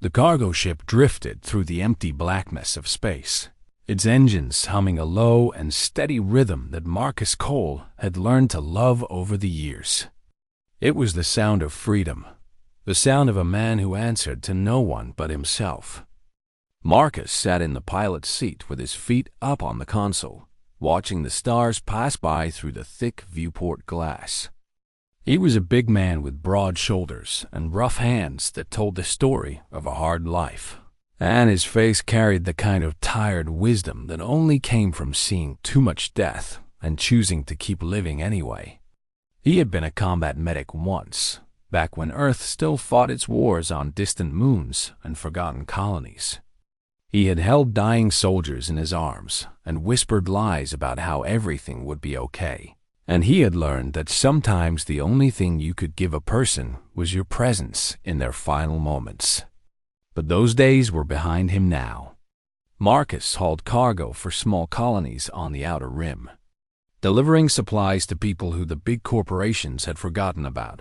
The cargo ship drifted through the empty blackness of space, its engines humming a low and steady rhythm that Marcus Cole had learned to love over the years. It was the sound of freedom, the sound of a man who answered to no one but himself. Marcus sat in the pilot's seat with his feet up on the console, watching the stars pass by through the thick viewport glass. He was a big man with broad shoulders and rough hands that told the story of a hard life, and his face carried the kind of tired wisdom that only came from seeing too much death and choosing to keep living anyway. He had been a combat medic once, back when Earth still fought its wars on distant moons and forgotten colonies. He had held dying soldiers in his arms and whispered lies about how everything would be okay. And he had learned that sometimes the only thing you could give a person was your presence in their final moments. But those days were behind him now. Marcus hauled cargo for small colonies on the outer rim, delivering supplies to people who the big corporations had forgotten about.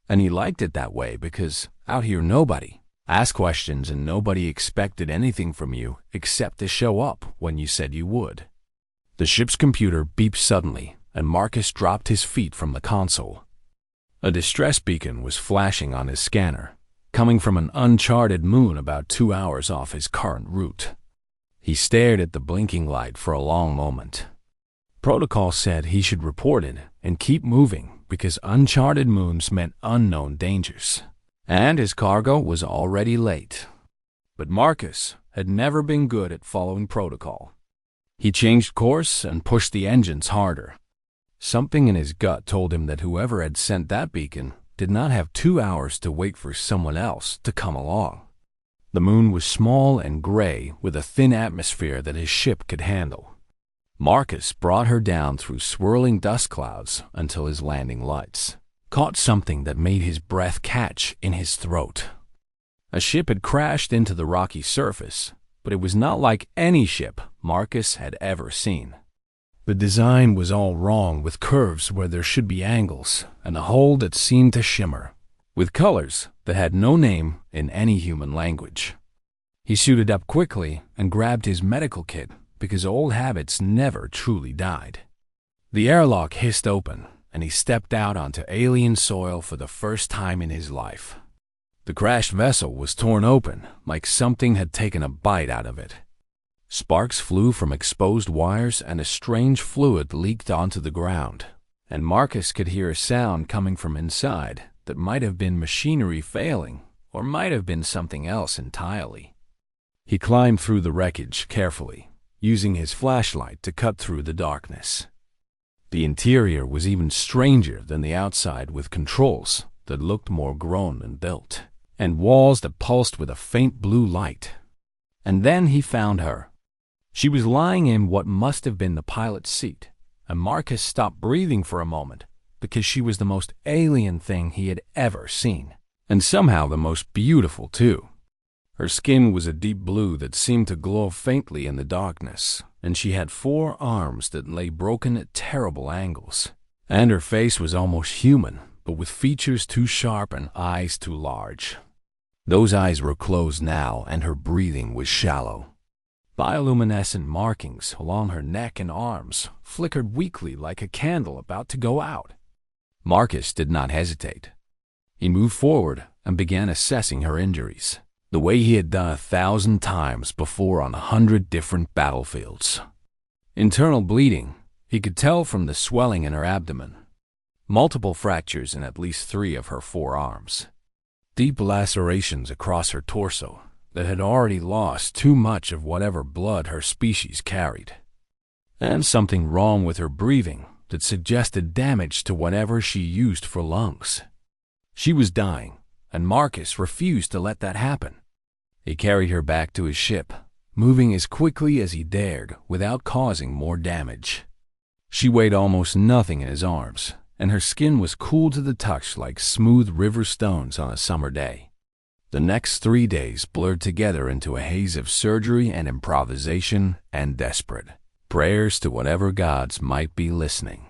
And he liked it that way because out here nobody asked questions and nobody expected anything from you except to show up when you said you would. The ship's computer beeped suddenly, and Marcus dropped his feet from the console. A distress beacon was flashing on his scanner, coming from an uncharted moon about 2 hours off his current route. He stared at the blinking light for a long moment. Protocol said he should report it and keep moving because uncharted moons meant unknown dangers, and his cargo was already late. But Marcus had never been good at following protocol. He changed course and pushed the engines harder. Something in his gut told him that whoever had sent that beacon did not have 2 hours to wait for someone else to come along. The moon was small and gray with a thin atmosphere that his ship could handle. Marcus brought her down through swirling dust clouds until his landing lights caught something that made his breath catch in his throat. A ship had crashed into the rocky surface, but it was not like any ship Marcus had ever seen. The design was all wrong, with curves where there should be angles and a hull that seemed to shimmer, with colors that had no name in any human language. He suited up quickly and grabbed his medical kit because old habits never truly died. The airlock hissed open and he stepped out onto alien soil for the first time in his life. The crashed vessel was torn open like something had taken a bite out of it. Sparks flew from exposed wires and a strange fluid leaked onto the ground, and Marcus could hear a sound coming from inside that might have been machinery failing or might have been something else entirely. He climbed through the wreckage carefully, using his flashlight to cut through the darkness. The interior was even stranger than the outside, with controls that looked more grown than built, and walls that pulsed with a faint blue light. And then he found her. She was lying in what must have been the pilot's seat, and Marcus stopped breathing for a moment because she was the most alien thing he had ever seen, and somehow the most beautiful too. Her skin was a deep blue that seemed to glow faintly in the darkness, and she had 4 arms that lay broken at terrible angles, and her face was almost human, but with features too sharp and eyes too large. Those eyes were closed now, and her breathing was shallow. Bioluminescent markings along her neck and arms flickered weakly like a candle about to go out. Marcus did not hesitate. He moved forward and began assessing her injuries, the way he had done 1,000 times before on 100 different battlefields. Internal bleeding, he could tell from the swelling in her abdomen. Multiple fractures in at least 3 of her 4 arms. Deep lacerations across her torso that had already lost too much of whatever blood her species carried. And something wrong with her breathing that suggested damage to whatever she used for lungs. She was dying, and Marcus refused to let that happen. He carried her back to his ship, moving as quickly as he dared without causing more damage. She weighed almost nothing in his arms, and her skin was cool to the touch like smooth river stones on a summer day. The next 3 days blurred together into a haze of surgery and improvisation and desperate prayers to whatever gods might be listening.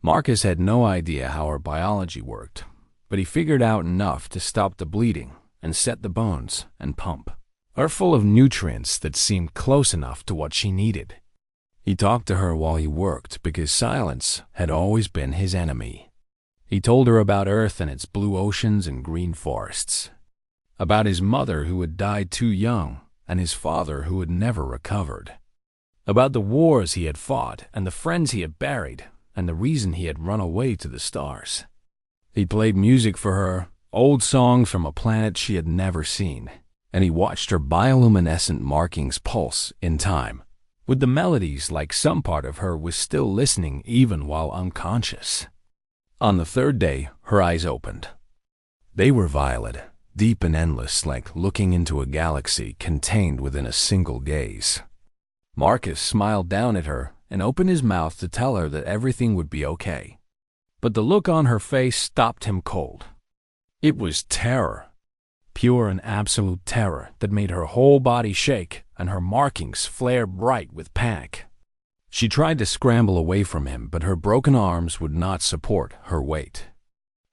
Marcus had no idea how her biology worked, but he figured out enough to stop the bleeding and set the bones and pump are full of nutrients that seemed close enough to what she needed. He talked to her while he worked because silence had always been his enemy. He told her about Earth and its blue oceans and green forests, about his mother who had died too young and his father who had never recovered, about the wars he had fought and the friends he had buried and the reason he had run away to the stars. He played music for her, old songs from a planet she had never seen, and he watched her bioluminescent markings pulse in time, with the melodies like some part of her was still listening even while unconscious. On the third day, her eyes opened. They were violet, deep and endless, like looking into a galaxy contained within a single gaze. Marcus smiled down at her and opened his mouth to tell her that everything would be okay. But the look on her face stopped him cold. It was terror, pure and absolute terror that made her whole body shake and her markings flare bright with panic. She tried to scramble away from him, but her broken arms would not support her weight.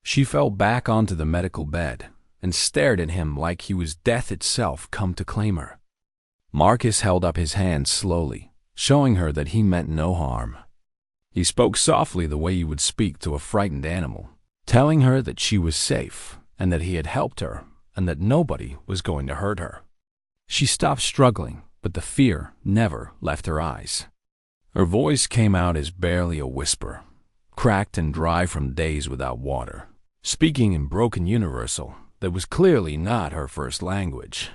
She fell back onto the medical bed and stared at him like he was death itself come to claim her. Marcus held up his hand slowly, showing her that he meant no harm. He spoke softly the way you would speak to a frightened animal, telling her that she was safe and that he had helped her and that nobody was going to hurt her. She stopped struggling, but the fear never left her eyes. Her voice came out as barely a whisper, cracked and dry from days without water, speaking in broken universal that was clearly not her first language.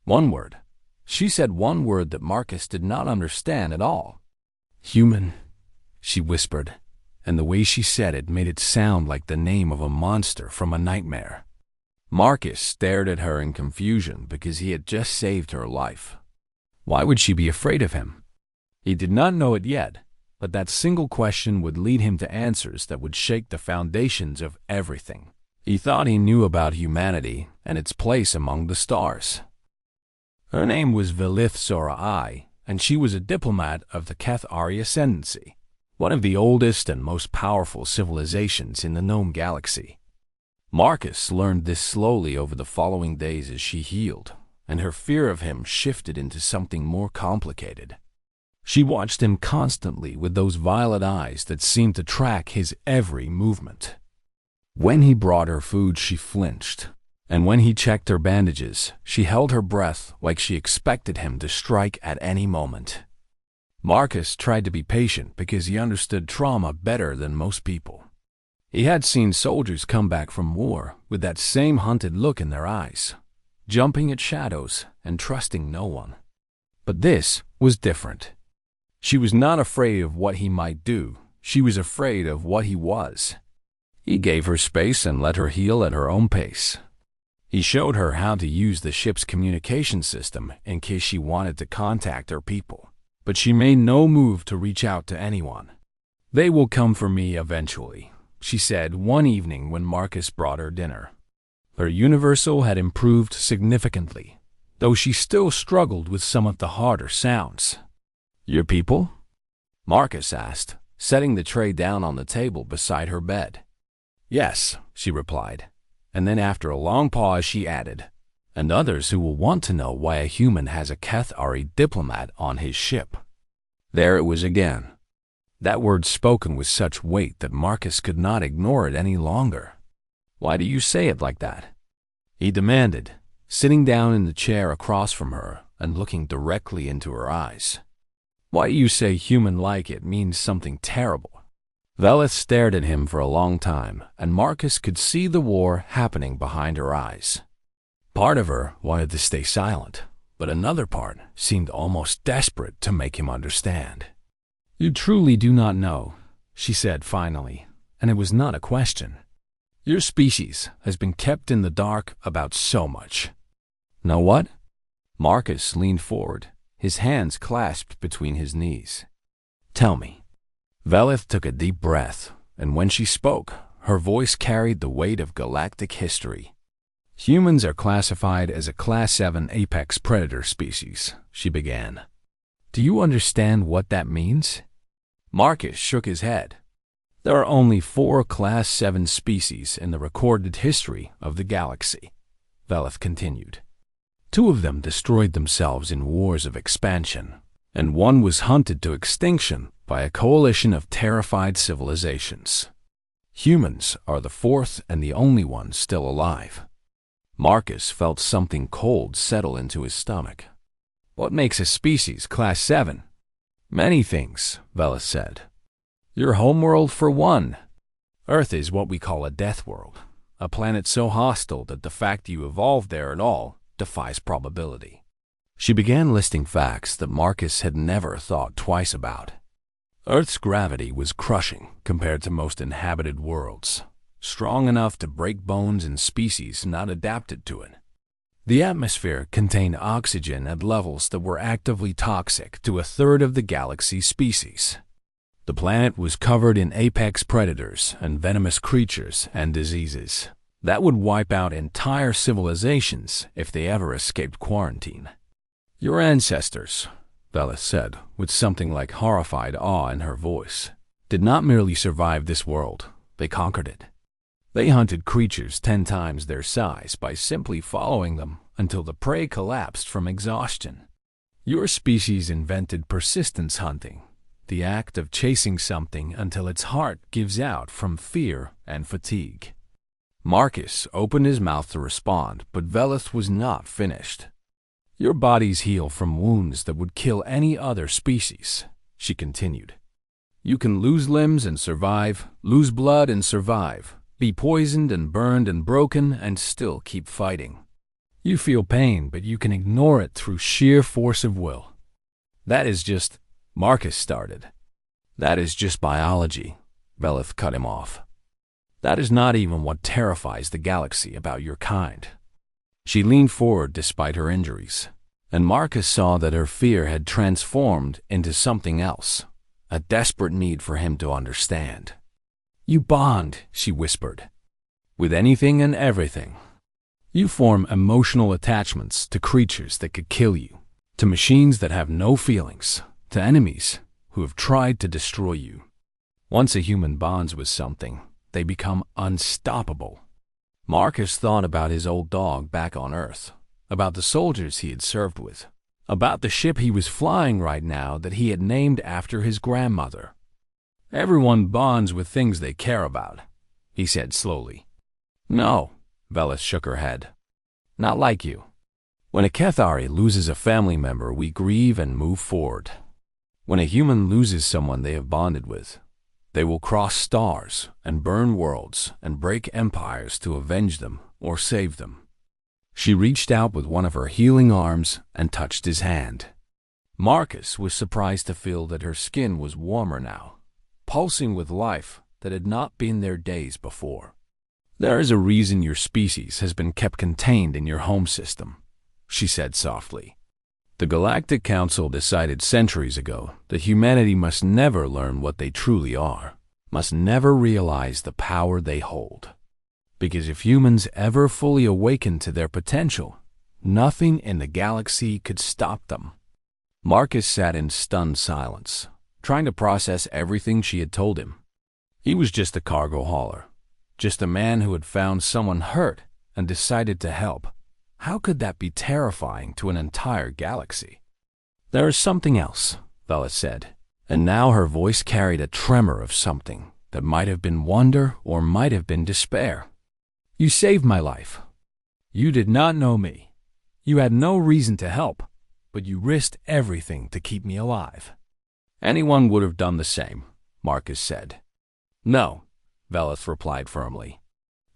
One word. She said one word that Marcus did not understand at all. Human, she whispered, and the way she said it made it sound like the name of a monster from a nightmare. Marcus stared at her in confusion because he had just saved her life. Why would she be afraid of him? He did not know it yet, but that single question would lead him to answers that would shake the foundations of everything he thought he knew about humanity and its place among the stars. Her name was Velith Sora I, and she was a diplomat of the Cathari Ascendancy, one of the oldest and most powerful civilizations in the known galaxy. Marcus learned this slowly over the following days as she healed, and her fear of him shifted into something more complicated. She watched him constantly with those violet eyes that seemed to track his every movement. When he brought her food, she flinched, and when he checked her bandages, she held her breath like she expected him to strike at any moment. Marcus tried to be patient because he understood trauma better than most people. He had seen soldiers come back from war with that same hunted look in their eyes, jumping at shadows and trusting no one. But this was different. She was not afraid of what he might do. She was afraid of what he was. He gave her space and let her heal at her own pace. He showed her how to use the ship's communication system in case she wanted to contact her people, but she made no move to reach out to anyone. "They will come for me eventually," she said one evening when Marcus brought her dinner. Her universal had improved significantly, though she still struggled with some of the harder sounds. "Your people?" Marcus asked, setting the tray down on the table beside her bed. "Yes," she replied, and then after a long pause she added, "and others who will want to know why a human has a Cathari diplomat on his ship." There it was again. That word spoken with such weight that Marcus could not ignore it any longer. "Why do you say it like that?" he demanded, sitting down in the chair across from her and looking directly into her eyes. "Why do you say human like it means something terrible?" Velith stared at him for a long time, and Marcus could see the war happening behind her eyes. Part of her wanted to stay silent, but another part seemed almost desperate to make him understand. "You truly do not know," she said finally, and it was not a question. "Your species has been kept in the dark about so much." "Know what?" Marcus leaned forward, his hands clasped between his knees. "Tell me." Velith took a deep breath, and when she spoke, her voice carried the weight of galactic history. "Humans are classified as a Class 7 apex predator species," she began. "Do you understand what that means?" Marcus shook his head. "There are only 4 Class 7 species in the recorded history of the galaxy. Veleth continued. Two of them destroyed themselves in wars of expansion, and one was hunted to extinction by a coalition of terrified civilizations. Humans are the fourth and the only ones still alive. Marcus felt something cold settle into his stomach. What makes a species Class 7? Many things, Veleth said. Your homeworld for one. Earth is what we call a death world, a planet so hostile that the fact you evolved there at all defies probability. She began listing facts that Marcus had never thought twice about. Earth's gravity was crushing compared to most inhabited worlds, strong enough to break bones in species not adapted to it. The atmosphere contained oxygen at levels that were actively toxic to a third of the galaxy's species. The planet was covered in apex predators and venomous creatures and diseases that would wipe out entire civilizations if they ever escaped quarantine. Your ancestors, Veleth said, with something like horrified awe in her voice, did not merely survive this world, they conquered it. They hunted creatures 10 times their size by simply following them until the prey collapsed from exhaustion. Your species invented persistence hunting, the act of chasing something until its heart gives out from fear and fatigue. Marcus opened his mouth to respond, but Veleth was not finished. Your bodies heal from wounds that would kill any other species, she continued. You can lose limbs and survive, lose blood and survive, be poisoned and burned and broken and still keep fighting. You feel pain, but you can ignore it through sheer force of will. That is just, Marcus started. That is just biology, Veleth cut him off. That is not even what terrifies the galaxy about your kind. She leaned forward despite her injuries, and Marcus saw that her fear had transformed into something else, a desperate need for him to understand. You bond, she whispered, with anything and everything. You form emotional attachments to creatures that could kill you, to machines that have no feelings, to enemies who have tried to destroy you. Once a human bonds with something, they become unstoppable. Marcus thought about his old dog back on Earth, about the soldiers he had served with, about the ship he was flying right now that he had named after his grandmother. Everyone bonds with things they care about, he said slowly. No, Veleth shook her head. Not like you. When a Kethari loses a family member, we grieve and move forward. When a human loses someone they have bonded with, they will cross stars and burn worlds and break empires to avenge them or save them. She reached out with one of her healing arms and touched his hand. Marcus was surprised to feel that her skin was warmer now, pulsing with life that had not been there days before. There is a reason your species has been kept contained in your home system, she said softly. The Galactic Council decided centuries ago that humanity must never learn what they truly are, must never realize the power they hold. Because if humans ever fully awakened to their potential, nothing in the galaxy could stop them. Marcus sat in stunned silence, trying to process everything she had told him. He was just a cargo hauler, just a man who had found someone hurt and decided to help. How could that be terrifying to an entire galaxy? There is something else, Veleth said, and now her voice carried a tremor of something that might have been wonder or might have been despair. You saved my life. You did not know me. You had no reason to help, but you risked everything to keep me alive. Anyone would have done the same, Marcus said. No, Veleth replied firmly.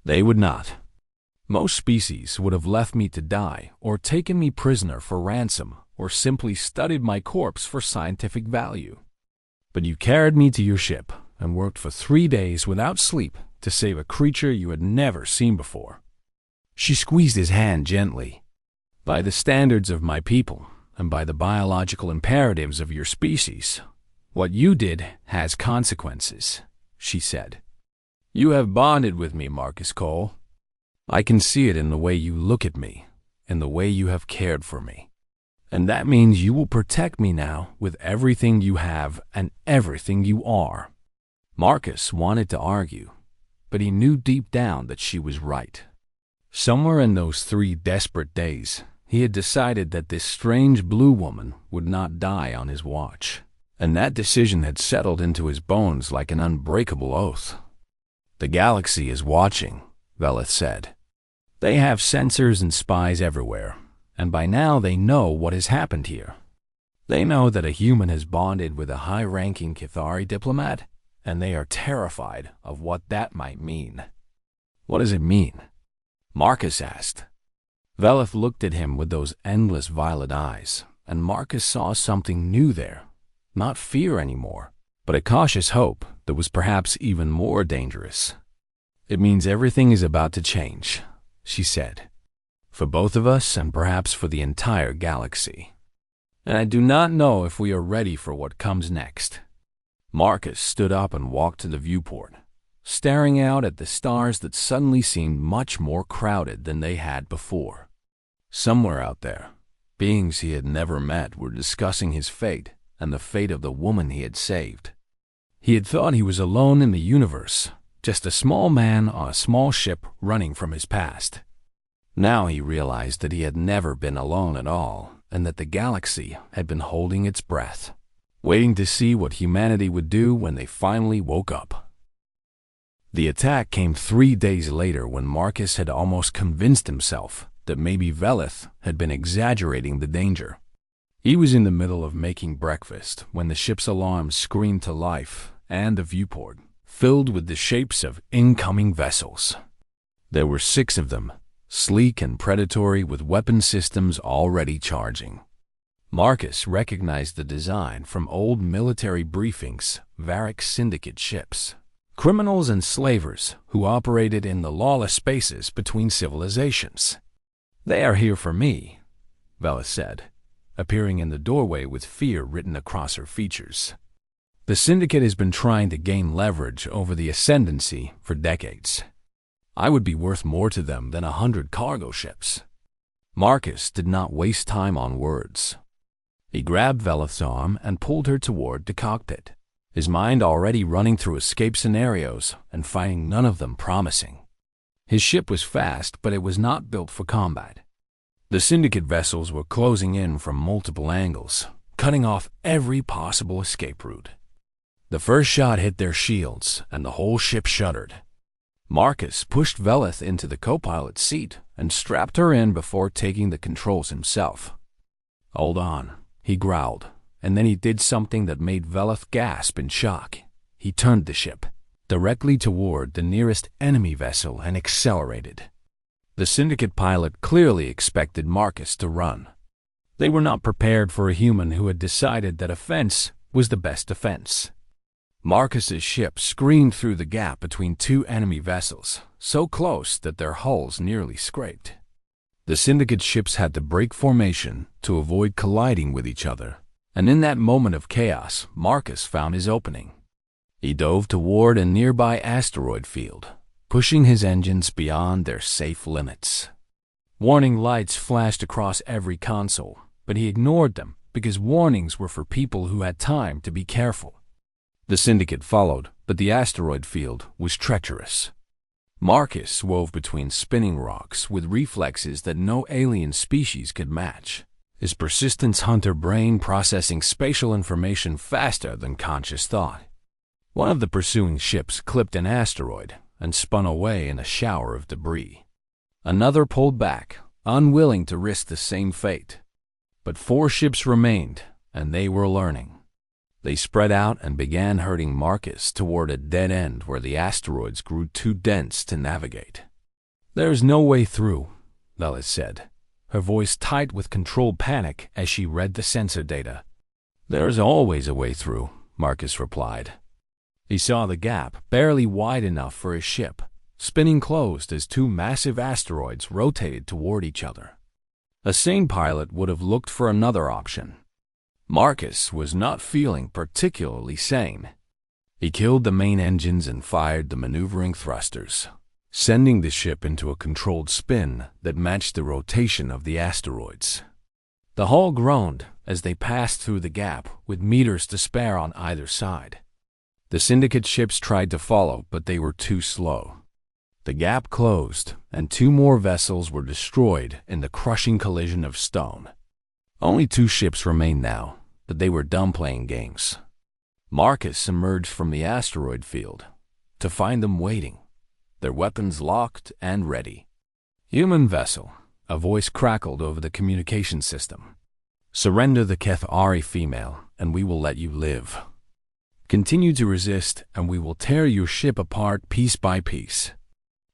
They would not. Most species would have left me to die or taken me prisoner for ransom or simply studied my corpse for scientific value. But you carried me to your ship and worked for 3 days without sleep to save a creature you had never seen before. She squeezed his hand gently. By the standards of my people and by the biological imperatives of your species, what you did has consequences, she said. You have bonded with me, Marcus Cole. I can see it in the way you look at me, in the way you have cared for me. And that means you will protect me now with everything you have and everything you are. Marcus wanted to argue, but he knew deep down that she was right. Somewhere in those 3 desperate days, he had decided that this strange blue woman would not die on his watch, and that decision had settled into his bones like an unbreakable oath. "The galaxy is watching," Velith said. "They have sensors and spies everywhere, and by now they know what has happened here. They know that a human has bonded with a high-ranking Kithari diplomat, and they are terrified of what that might mean." "What does it mean?" Marcus asked. Velith looked at him with those endless violet eyes, and Marcus saw something new there. Not fear anymore, but a cautious hope that was perhaps even more dangerous. "It means everything is about to change," she said. "For both of us and perhaps for the entire galaxy. And I do not know if we are ready for what comes next." Marcus stood up and walked to the viewport, staring out at the stars that suddenly seemed much more crowded than they had before. Somewhere out there, beings he had never met were discussing his fate and the fate of the woman he had saved. He had thought he was alone in the universe, just a small man on a small ship running from his past. Now he realized that he had never been alone at all, and that the galaxy had been holding its breath, waiting to see what humanity would do when they finally woke up. The attack came 3 days later when Marcus had almost convinced himself that maybe Velith had been exaggerating the danger. He was in the middle of making breakfast when the ship's alarm screamed to life and the viewport filled with the shapes of incoming vessels. There were 6 of them, sleek and predatory with weapon systems already charging. Marcus recognized the design from old military briefings, Varric Syndicate ships. Criminals and slavers who operated in the lawless spaces between civilizations. "They are here for me," Velith said, appearing in the doorway with fear written across her features. "The Syndicate has been trying to gain leverage over the Ascendancy for decades. I would be worth more to them than 100 cargo ships." Marcus did not waste time on words. He grabbed Velith's arm and pulled her toward the cockpit, his mind already running through escape scenarios and finding none of them promising. His ship was fast, but it was not built for combat. The Syndicate vessels were closing in from multiple angles, cutting off every possible escape route. The first shot hit their shields, and the whole ship shuddered. Marcus pushed Velith into the co-pilot's seat and strapped her in before taking the controls himself. "Hold on," he growled, and then he did something that made Velith gasp in shock. He turned the ship directly toward the nearest enemy vessel and accelerated. The Syndicate pilot clearly expected Marcus to run. They were not prepared for a human who had decided that offense was the best defense. Marcus's ship screamed through the gap between 2 enemy vessels, so close that their hulls nearly scraped. The Syndicate ships had to break formation to avoid colliding with each other, and in that moment of chaos, Marcus found his opening. He dove toward a nearby asteroid field, pushing his engines beyond their safe limits. Warning lights flashed across every console, but he ignored them because warnings were for people who had time to be careful. The Syndicate followed, but the asteroid field was treacherous. Marcus wove between spinning rocks with reflexes that no alien species could match, his persistent hunter brain processing spatial information faster than conscious thought. One of the pursuing ships clipped an asteroid and spun away in a shower of debris. Another pulled back, unwilling to risk the same fate. But 4 ships remained, and they were learning. They spread out and began herding Marcus toward a dead end where the asteroids grew too dense to navigate. "There's no way through," Velith said, her voice tight with controlled panic as she read the sensor data. "There's always a way through," Marcus replied. He saw the gap, barely wide enough for his ship, spinning closed as 2 massive asteroids rotated toward each other. A sane pilot would have looked for another option. Marcus was not feeling particularly sane. He killed the main engines and fired the maneuvering thrusters, sending the ship into a controlled spin that matched the rotation of the asteroids. The hull groaned as they passed through the gap with meters to spare on either side. The Syndicate ships tried to follow, but they were too slow. The gap closed, and 2 more vessels were destroyed in the crushing collision of stone. Only 2 ships remained now, but they were done playing games. Marcus emerged from the asteroid field to find them waiting, their weapons locked and ready. "Human vessel," a voice crackled over the communication system. "Surrender the Kethari female, and we will let you live. Continue to resist, and we will tear your ship apart piece by piece."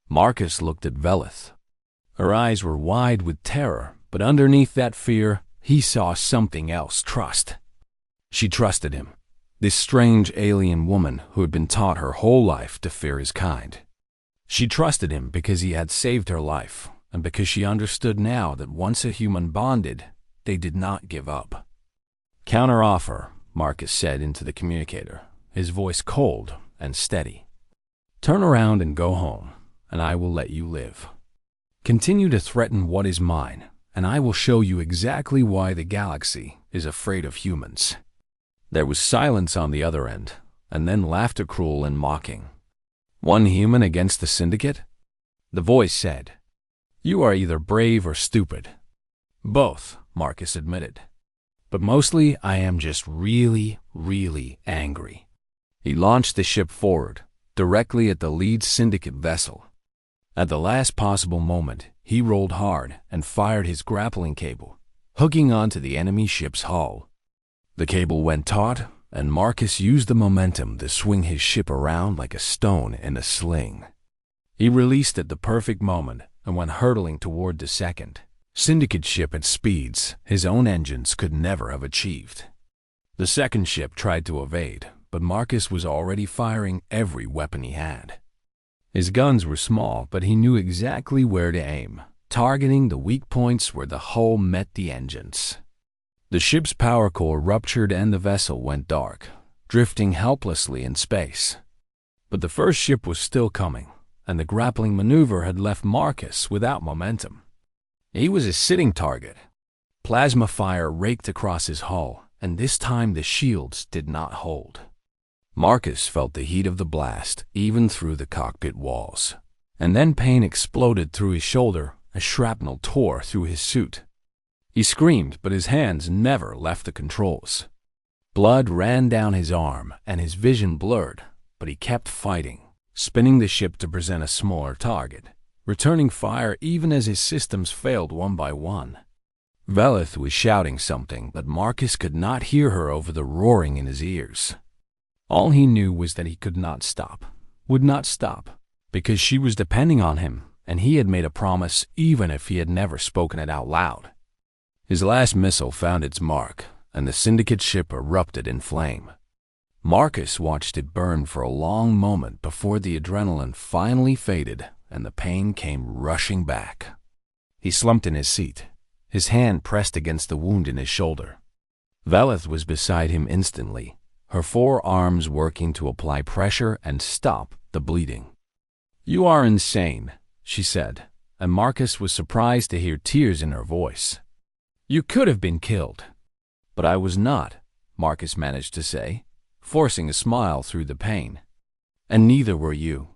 Marcus looked at Velith. Her eyes were wide with terror, but underneath that fear, he saw something else: trust. She trusted him, this strange alien woman who had been taught her whole life to fear his kind. She trusted him because he had saved her life, and because she understood now that once a human bonded, they did not give up. "Counteroffer," Marcus said into the communicator, his voice cold and steady. "Turn around and go home, and I will let you live. Continue to threaten what is mine, and I will show you exactly why the galaxy is afraid of humans." There was silence on the other end, and then laughter, cruel and mocking. "One human against the syndicate?" The voice said. "You are either brave or stupid." "Both," Marcus admitted. "But mostly I am just really, really angry." He launched the ship forward, directly at the lead syndicate vessel. At the last possible moment, he rolled hard and fired his grappling cable, hooking onto the enemy ship's hull. The cable went taut, and Marcus used the momentum to swing his ship around like a stone in a sling. He released at the perfect moment and went hurtling toward the second syndicate ship at speeds his own engines could never have achieved. The second ship tried to evade, but Marcus was already firing every weapon he had. His guns were small, but he knew exactly where to aim, targeting the weak points where the hull met the engines. The ship's power core ruptured and the vessel went dark, drifting helplessly in space. But the first ship was still coming, and the grappling maneuver had left Marcus without momentum. He was a sitting target. Plasma fire raked across his hull, and this time the shields did not hold. Marcus felt the heat of the blast even through the cockpit walls, and then pain exploded through his shoulder as shrapnel tore through his suit. He screamed, but his hands never left the controls. Blood ran down his arm, and his vision blurred, but he kept fighting, spinning the ship to present a smaller target, returning fire even as his systems failed one by one. Velith was shouting something, but Marcus could not hear her over the roaring in his ears. All he knew was that he could not stop, would not stop, because she was depending on him, and he had made a promise even if he had never spoken it out loud. His last missile found its mark, and the syndicate ship erupted in flame. Marcus watched it burn for a long moment before the adrenaline finally faded and the pain came rushing back. He slumped in his seat, his hand pressed against the wound in his shoulder. Velith was beside him instantly, her 4 arms working to apply pressure and stop the bleeding. "You are insane," she said, and Marcus was surprised to hear tears in her voice. "You could have been killed." "But I was not," Marcus managed to say, forcing a smile through the pain. "And neither were you."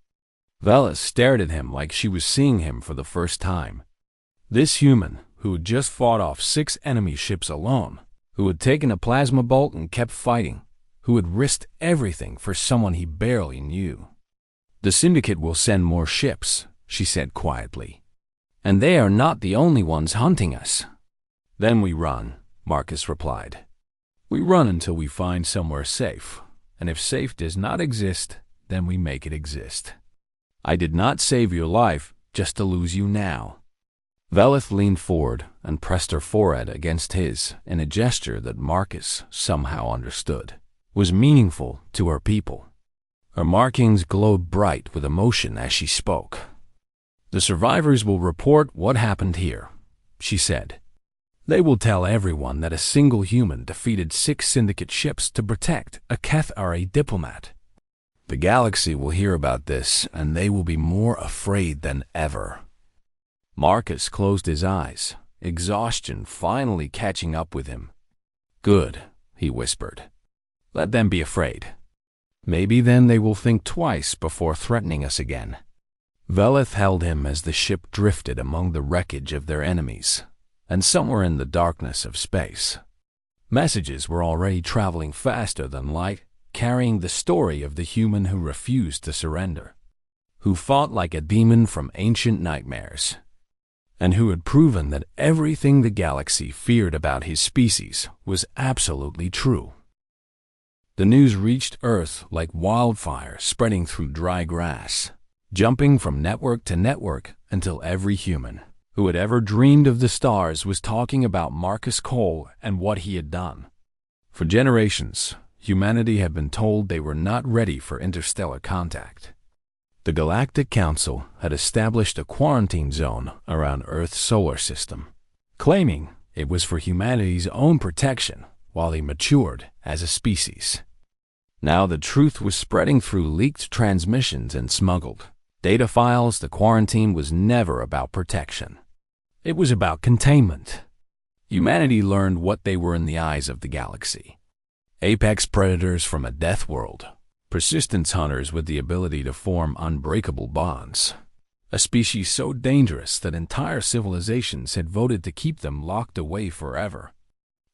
Velith stared at him like she was seeing him for the first time. This human, who had just fought off 6 enemy ships alone, who had taken a plasma bolt and kept fighting, who had risked everything for someone he barely knew. "The Syndicate will send more ships," she said quietly. "And they are not the only ones hunting us." "Then we run," Marcus replied. "We run until we find somewhere safe, and if safe does not exist, then we make it exist. I did not save your life just to lose you now." Velith leaned forward and pressed her forehead against his in a gesture that Marcus somehow understood was meaningful to her people. Her markings glowed bright with emotion as she spoke. "The survivors will report what happened here," she said. "They will tell everyone that a single human defeated 6 syndicate ships to protect a Kethari diplomat. The galaxy will hear about this, and they will be more afraid than ever." Marcus closed his eyes, exhaustion finally catching up with him. "Good," he whispered. "Let them be afraid. Maybe then they will think twice before threatening us again." Velith held him as the ship drifted among the wreckage of their enemies, and somewhere in the darkness of space, messages were already traveling faster than light, carrying the story of the human who refused to surrender, who fought like a demon from ancient nightmares, and who had proven that everything the galaxy feared about his species was absolutely true. The news reached Earth like wildfire spreading through dry grass, jumping from network to network until every human who had ever dreamed of the stars was talking about Marcus Cole and what he had done. For generations, humanity had been told they were not ready for interstellar contact. The Galactic Council had established a quarantine zone around Earth's solar system, claiming it was for humanity's own protection while they matured as a species. Now the truth was spreading through leaked transmissions and smuggled data files. The quarantine was never about protection. It was about containment. Humanity learned what they were in the eyes of the galaxy: apex predators from a death world, persistence hunters with the ability to form unbreakable bonds, a species so dangerous that entire civilizations had voted to keep them locked away forever.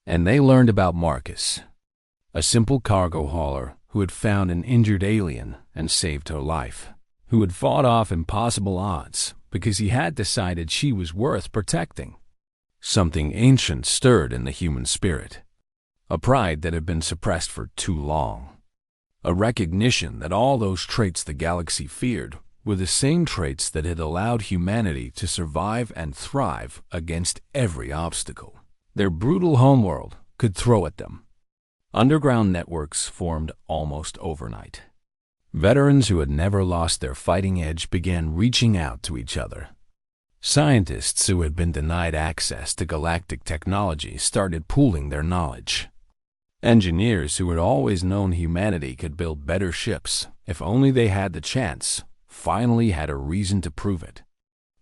And they learned about Marcus, a simple cargo hauler who had found an injured alien and saved her life, who had fought off impossible odds because he had decided she was worth protecting. Something ancient stirred in the human spirit, a pride that had been suppressed for too long, a recognition that all those traits the galaxy feared were the same traits that had allowed humanity to survive and thrive against every obstacle their brutal homeworld could throw at them. Underground networks formed almost overnight. Veterans who had never lost their fighting edge began reaching out to each other. Scientists who had been denied access to galactic technology started pooling their knowledge. Engineers who had always known humanity could build better ships if only they had the chance finally had a reason to prove it.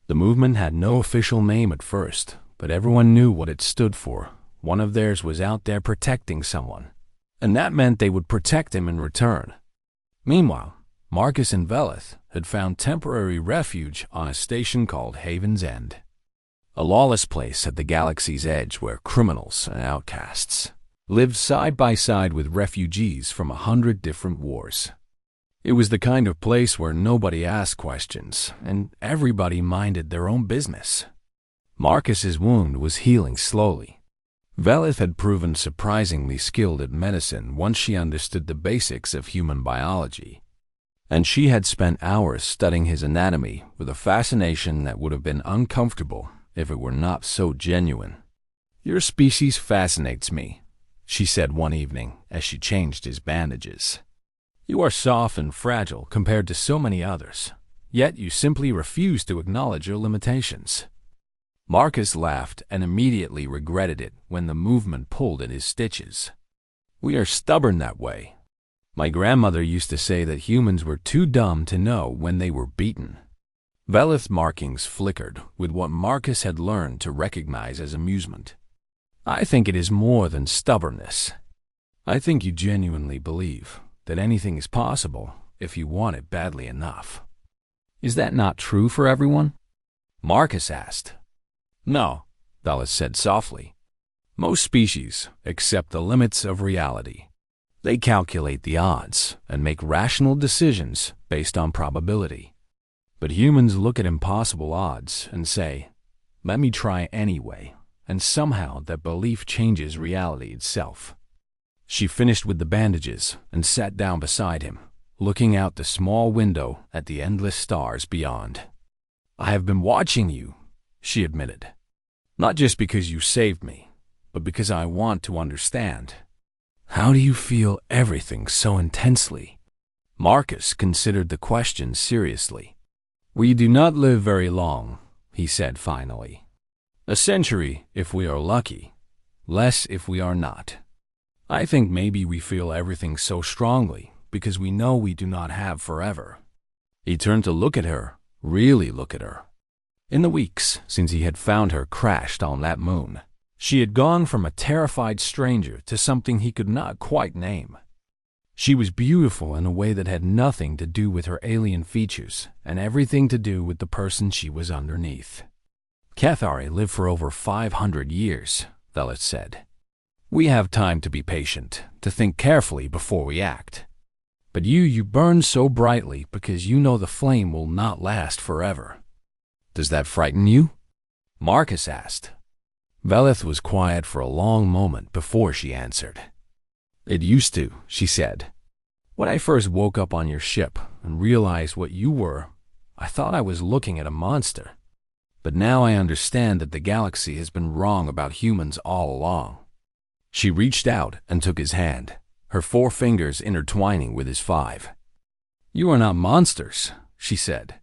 The movement had no official name at first, but everyone knew what it stood for. One of theirs was out there protecting someone, and that meant they would protect him in return. Meanwhile, Marcus and Velith had found temporary refuge on a station called Haven's End, a lawless place at the galaxy's edge where criminals and outcasts lived side by side with refugees from 100 different wars. It was the kind of place where nobody asked questions and everybody minded their own business. Marcus's wound was healing slowly. Velith had proven surprisingly skilled at medicine once she understood the basics of human biology, and she had spent hours studying his anatomy with a fascination that would have been uncomfortable if it were not so genuine. "Your species fascinates me," she said one evening as she changed his bandages. "You are soft and fragile compared to so many others, yet you simply refuse to acknowledge your limitations." Marcus laughed and immediately regretted it when the movement pulled at his stitches. "We are stubborn that way. My grandmother used to say that humans were too dumb to know when they were beaten." Velith's markings flickered with what Marcus had learned to recognize as amusement. "I think it is more than stubbornness. I think you genuinely believe that anything is possible if you want it badly enough." "Is that not true for everyone?" Marcus asked. "No," Velith said softly. "Most species accept the limits of reality. They calculate the odds and make rational decisions based on probability. But humans look at impossible odds and say, 'Let me try anyway,' and somehow that belief changes reality itself." She finished with the bandages and sat down beside him, looking out the small window at the endless stars beyond. "I have been watching you," she admitted. "Not just because you saved me, but because I want to understand. How do you feel everything so intensely?" Marcus considered the question seriously. "We do not live very long," he said finally. "A century if we are lucky, less if we are not. I think maybe we feel everything so strongly because we know we do not have forever." He turned to look at her, really look at her. In the weeks since he had found her crashed on that moon, she had gone from a terrified stranger to something he could not quite name. She was beautiful in a way that had nothing to do with her alien features and everything to do with the person she was underneath. Cathari lived for over 500 years, Velith said. We have time to be patient, to think carefully before we act. But you burn so brightly because you know the flame will not last forever. Does that frighten you? Marcus asked. Velith was quiet for a long moment before she answered. It used to, she said. When I first woke up on your ship and realized what you were, I thought I was looking at a monster. But now I understand that the galaxy has been wrong about humans all along. She reached out and took his hand, her 4 fingers intertwining with his 5. You are not monsters, she said.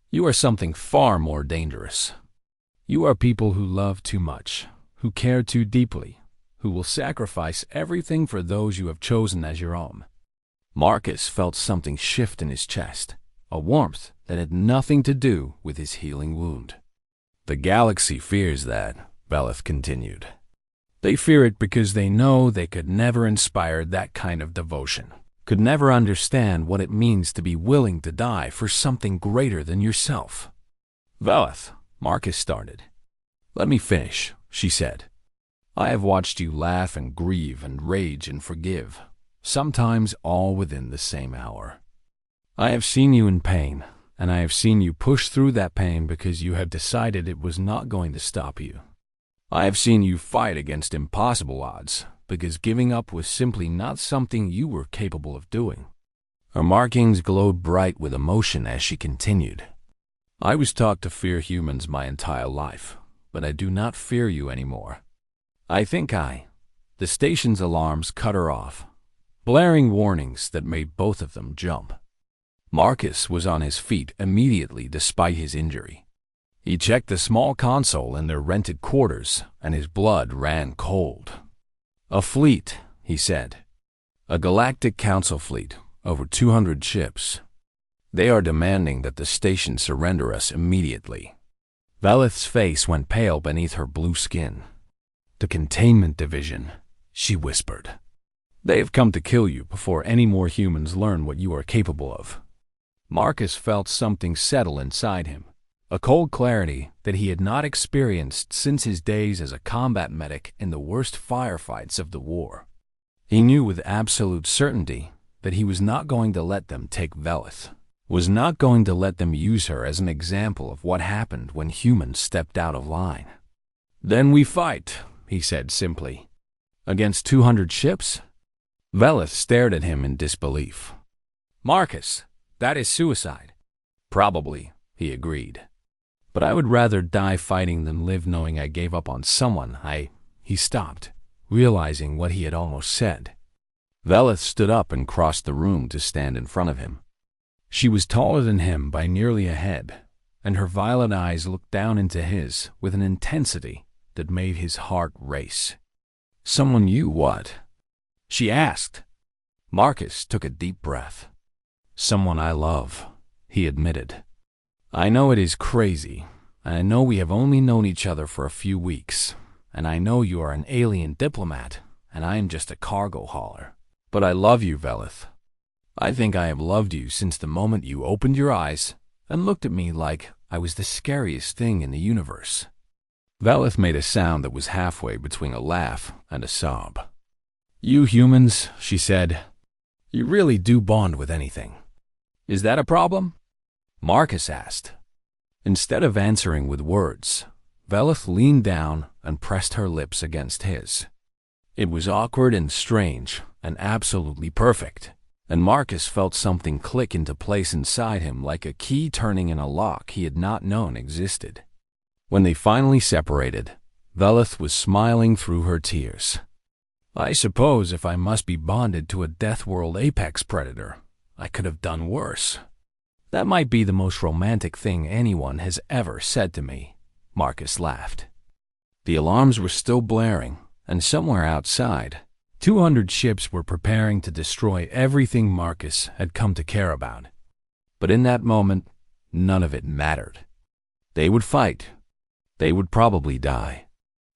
You are something far more dangerous. You are people who love too much, who care too deeply, who will sacrifice everything for those you have chosen as your own. Marcus felt something shift in his chest, a warmth that had nothing to do with his healing wound. The galaxy fears that, Velith continued. They fear it because they know they could never inspire that kind of devotion, could never understand what it means to be willing to die for something greater than yourself. Velith, Marcus started. Let me finish, she said. I have watched you laugh and grieve and rage and forgive, sometimes all within the same hour. I have seen you in pain, and I have seen you push through that pain because you have decided it was not going to stop you. I have seen you fight against impossible odds because giving up was simply not something you were capable of doing. Her markings glowed bright with emotion as she continued. I was taught to fear humans my entire life, but I do not fear you anymore. The station's alarms cut her off, blaring warnings that made both of them jump. Marcus was on his feet immediately despite his injury. He checked the small console in their rented quarters, and his blood ran cold. A fleet, he said. A Galactic Council fleet, over 200 ships. They are demanding that the station surrender us immediately. Velith's face went pale beneath her blue skin. The Containment Division, she whispered. They have come to kill you before any more humans learn what you are capable of. Marcus felt something settle inside him, a cold clarity that he had not experienced since his days as a combat medic in the worst firefights of the war. He knew with absolute certainty that he was not going to let them take Velith, was not going to let them use her as an example of what happened when humans stepped out of line. Then we fight, he said simply. Against 200 ships? Velith stared at him in disbelief. Marcus, that is suicide. Probably, he agreed. But I would rather die fighting than live knowing I gave up on someone He stopped, realizing what he had almost said. Velith stood up and crossed the room to stand in front of him. She was taller than him by nearly a head, and her violet eyes looked down into his with an intensity that made his heart race. Someone you what? She asked. Marcus took a deep breath. Someone I love, he admitted. I know it is crazy, and I know we have only known each other for a few weeks, and I know you are an alien diplomat, and I am just a cargo hauler. But I love you, Velith. I think I have loved you since the moment you opened your eyes and looked at me like I was the scariest thing in the universe. Velith made a sound that was halfway between a laugh and a sob. You humans, she said, you really do bond with anything. Is that a problem? Marcus asked. Instead of answering with words, Velith leaned down and pressed her lips against his. It was awkward and strange and absolutely perfect, and Marcus felt something click into place inside him like a key turning in a lock he had not known existed. When they finally separated, Velith was smiling through her tears. I suppose if I must be bonded to a Death World apex predator, I could have done worse. That might be the most romantic thing anyone has ever said to me, Marcus laughed. The alarms were still blaring, and somewhere outside, 200 ships were preparing to destroy everything Marcus had come to care about. But in that moment, none of it mattered. They would fight. They would probably die.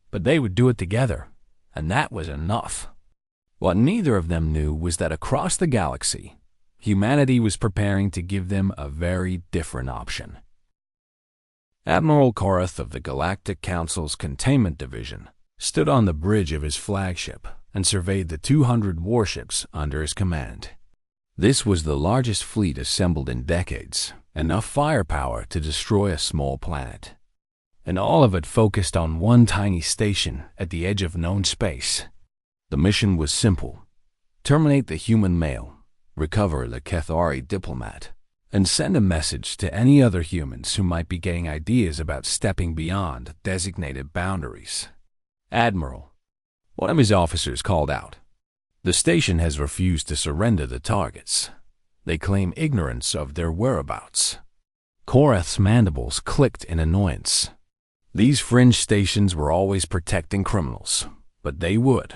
But they would do it together, and that was enough. What neither of them knew was that across the galaxy, humanity was preparing to give them a very different option. Admiral Korath of the Galactic Council's Containment Division stood on the bridge of his flagship and surveyed the 200 warships under his command. This was the largest fleet assembled in decades, enough firepower to destroy a small planet. And all of it focused on one tiny station at the edge of known space. The mission was simple: terminate the human male, recover the Kethari diplomat, and send a message to any other humans who might be getting ideas about stepping beyond designated boundaries. Admiral, one of his officers called out, "The station has refused to surrender the targets. They claim ignorance of their whereabouts." Korath's mandibles clicked in annoyance. These fringe stations were always protecting criminals, but they would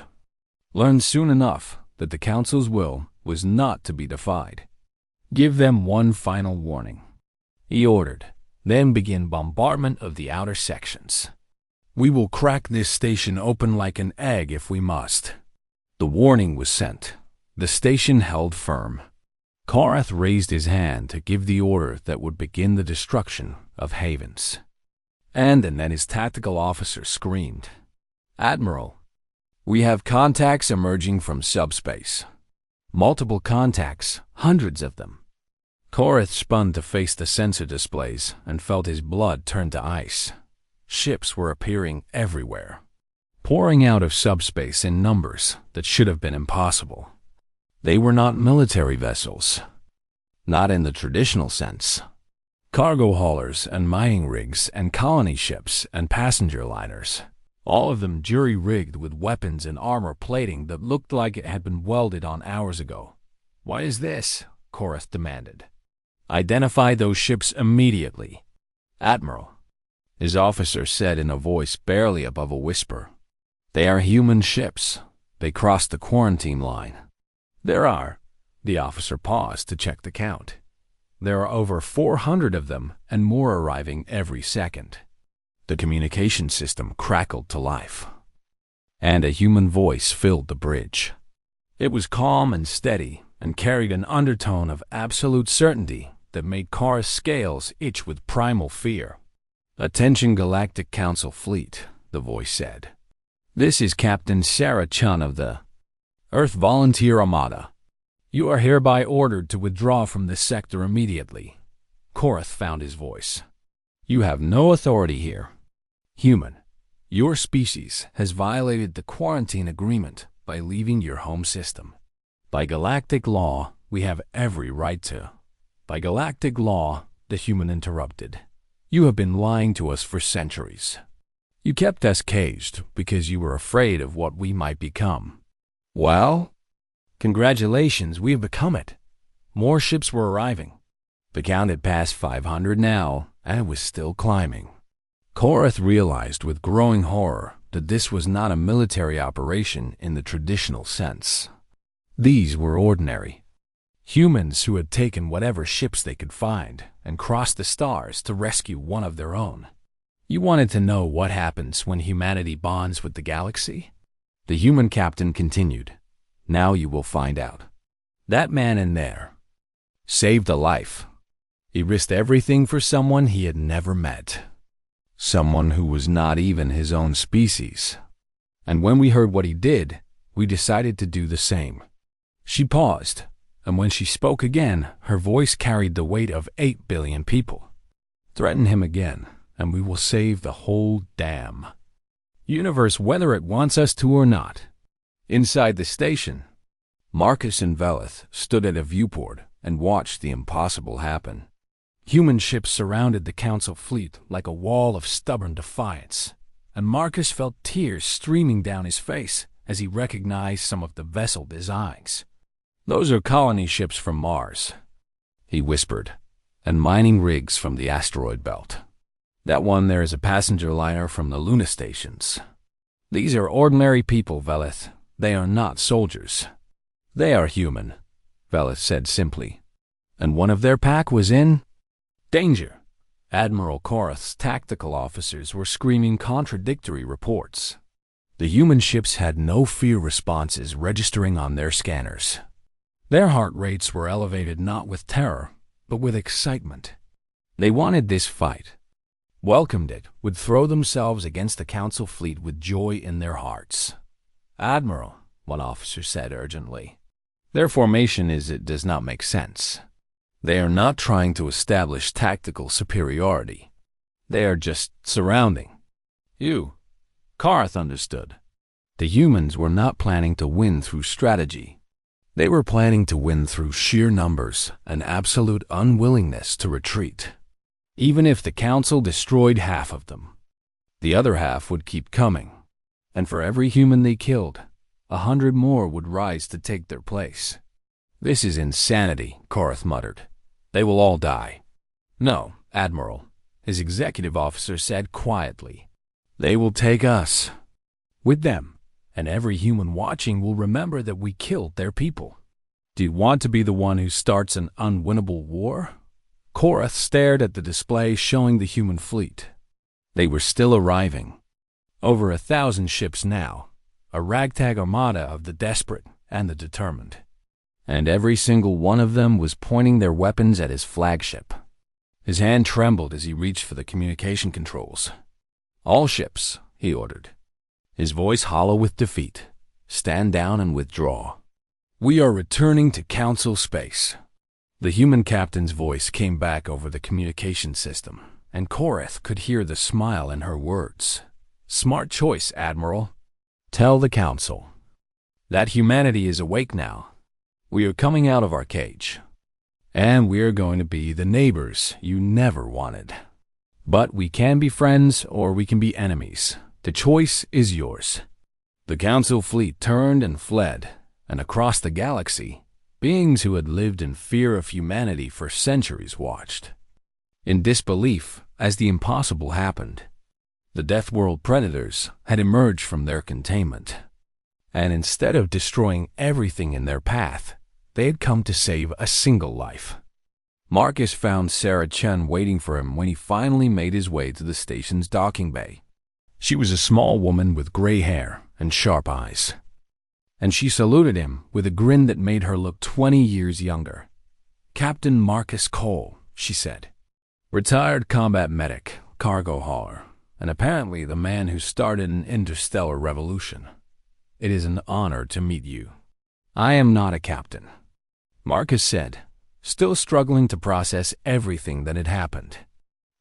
learn soon enough that the Council's will was not to be defied. "Give them one final warning," he ordered, "then begin bombardment of the outer sections. We will crack this station open like an egg if we must." The warning was sent. The station held firm. Korath raised his hand to give the order that would begin the destruction of havens. And then his tactical officer screamed, "Admiral, we have contacts emerging from subspace. Multiple contacts, hundreds of them." Korath spun to face the sensor displays and felt his blood turn to ice. Ships were appearing everywhere, pouring out of subspace in numbers that should have been impossible. They were not military vessels, not in the traditional sense. Cargo haulers and mining rigs and colony ships and passenger liners, all of them jury-rigged with weapons and armor plating that looked like it had been welded on hours ago. "What is this?" Korath demanded. "Identify those ships immediately." "Admiral," his officer said in a voice barely above a whisper, "they are human ships. They crossed the quarantine line." "There are." The officer paused to check the count. "There are over 400 of them and more arriving every second." The communication system crackled to life, and a human voice filled the bridge. It was calm and steady and carried an undertone of absolute certainty that made Korath's scales itch with primal fear. "Attention Galactic Council Fleet," the voice said. "This is Captain Sarah Chun of the Earth Volunteer Armada. You are hereby ordered to withdraw from this sector immediately." Korath found his voice. "You have no authority here. Human, your species has violated the quarantine agreement by leaving your home system. By galactic law, we have every right to." "By galactic law," the human interrupted, "you have been lying to us for centuries. You kept us caged because you were afraid of what we might become. Well, congratulations, we have become it. More ships were arriving. The count had passed 500 now, and it was still climbing." Korath realized with growing horror that this was not a military operation in the traditional sense. These were ordinary humans who had taken whatever ships they could find and crossed the stars to rescue one of their own. "You wanted to know what happens when humanity bonds with the galaxy?" The human captain continued. "Now you will find out. That man in there saved a life. He risked everything for someone he had never met. Someone who was not even his own species. And when we heard what he did, we decided to do the same." She paused, and when she spoke again, her voice carried the weight of 8 billion people. "Threaten him again, and we will save the whole damn universe, whether it wants us to or not." Inside the station, Marcus and Velith stood at a viewport and watched the impossible happen. Human ships surrounded the Council fleet like a wall of stubborn defiance, and Marcus felt tears streaming down his face as he recognized some of the vessel designs. "Those are colony ships from Mars," he whispered, "and mining rigs from the asteroid belt. That one there is a passenger liner from the Luna stations. These are ordinary people, Velith. They are not soldiers." "They are human," Velith said simply. "And one of their pack was in danger." Admiral Korath's tactical officers were screaming contradictory reports. The human ships had no fear responses registering on their scanners. Their heart rates were elevated not with terror, but with excitement. They wanted this fight, welcomed it, would throw themselves against the Council fleet with joy in their hearts. "Admiral," one officer said urgently, "their formation does not make sense. They are not trying to establish tactical superiority. They are just surrounding you." Karth understood. The humans were not planning to win through strategy. They were planning to win through sheer numbers and absolute unwillingness to retreat. Even if the Council destroyed half of them, the other half would keep coming, and for every human they killed, 100 more would rise to take their place. "This is insanity," Karth muttered. "They will all die." "No, Admiral," his executive officer said quietly. "They will take us with them, and every human watching will remember that we killed their people." "Do you want to be the one who starts an unwinnable war?" Korath stared at the display showing the human fleet. They were still arriving. Over 1,000 ships now, a ragtag armada of the desperate and the determined. And every single one of them was pointing their weapons at his flagship. His hand trembled as he reached for the communication controls. "All ships," he ordered, his voice hollow with defeat, "stand down and withdraw. We are returning to Council space." The human captain's voice came back over the communication system, and Korath could hear the smile in her words. "Smart choice, Admiral. Tell the Council that humanity is awake now. We are coming out of our cage, and we are going to be the neighbors you never wanted. But we can be friends or we can be enemies. The choice is yours." The Council fleet turned and fled, and across the galaxy, beings who had lived in fear of humanity for centuries watched, in disbelief as the impossible happened. The Death World predators had emerged from their containment, and instead of destroying everything in their path, they had come to save a single life. Marcus found Sarah Chen waiting for him when he finally made his way to the station's docking bay. She was a small woman with gray hair and sharp eyes, and she saluted him with a grin that made her look 20 years younger. "Captain Marcus Cole," she said. "Retired combat medic, cargo hauler, and apparently the man who started an interstellar revolution. It is an honor to meet you." "I am not a captain," Marcus said, still struggling to process everything that had happened.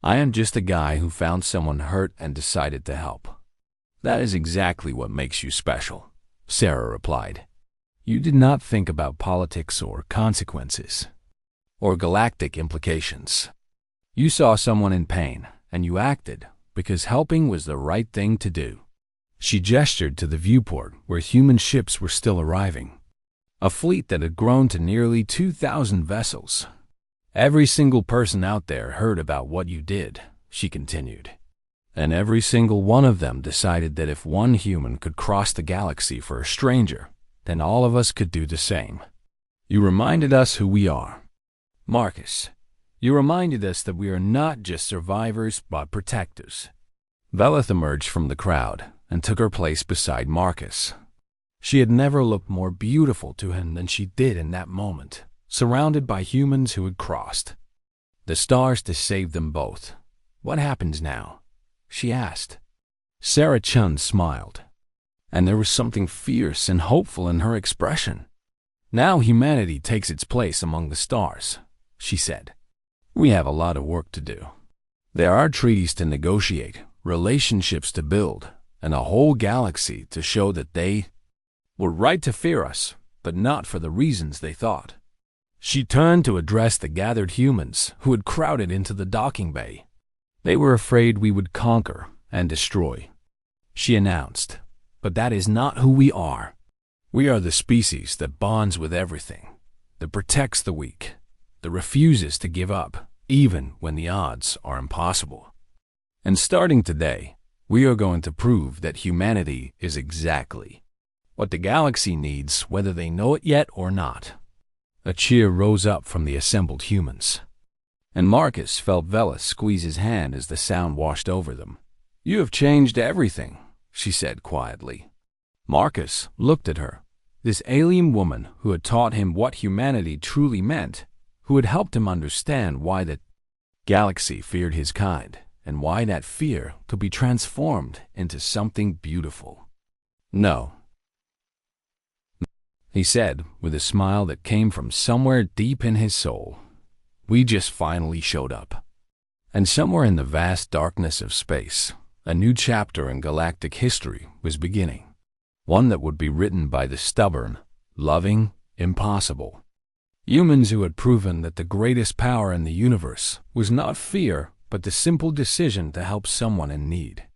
"I am just a guy who found someone hurt and decided to help." "That is exactly what makes you special," Sarah replied. "You did not think about politics or consequences, or galactic implications. You saw someone in pain, and you acted because helping was the right thing to do." She gestured to the viewport where human ships were still arriving, a fleet that had grown to nearly 2,000 vessels. "Every single person out there heard about what you did," she continued. "And every single one of them decided that if one human could cross the galaxy for a stranger, then all of us could do the same. You reminded us who we are. Marcus, you reminded us that we are not just survivors but protectors." Velith emerged from the crowd and took her place beside Marcus. She had never looked more beautiful to him than she did in that moment, surrounded by humans who had crossed the stars to save them both. "What happens now?" she asked. Sarah Chun smiled, and there was something fierce and hopeful in her expression. "Now humanity takes its place among the stars," she said. "We have a lot of work to do. There are treaties to negotiate, relationships to build, and a whole galaxy to show that they were right to fear us, but not for the reasons they thought." She turned to address the gathered humans who had crowded into the docking bay. "They were afraid we would conquer and destroy," she announced, "but that is not who we are. We are the species that bonds with everything, that protects the weak, that refuses to give up, even when the odds are impossible. And starting today, we are going to prove that humanity is exactly what the galaxy needs, whether they know it yet or not." A cheer rose up from the assembled humans, and Marcus felt Velis squeeze his hand as the sound washed over them. "You have changed everything," she said quietly. Marcus looked at her, this alien woman who had taught him what humanity truly meant, who had helped him understand why the galaxy feared his kind, and why that fear could be transformed into something beautiful. "No," he said with a smile that came from somewhere deep in his soul. "We just finally showed up." And somewhere in the vast darkness of space, a new chapter in galactic history was beginning. One that would be written by the stubborn, loving, impossible. Humans who had proven that the greatest power in the universe was not fear, but the simple decision to help someone in need.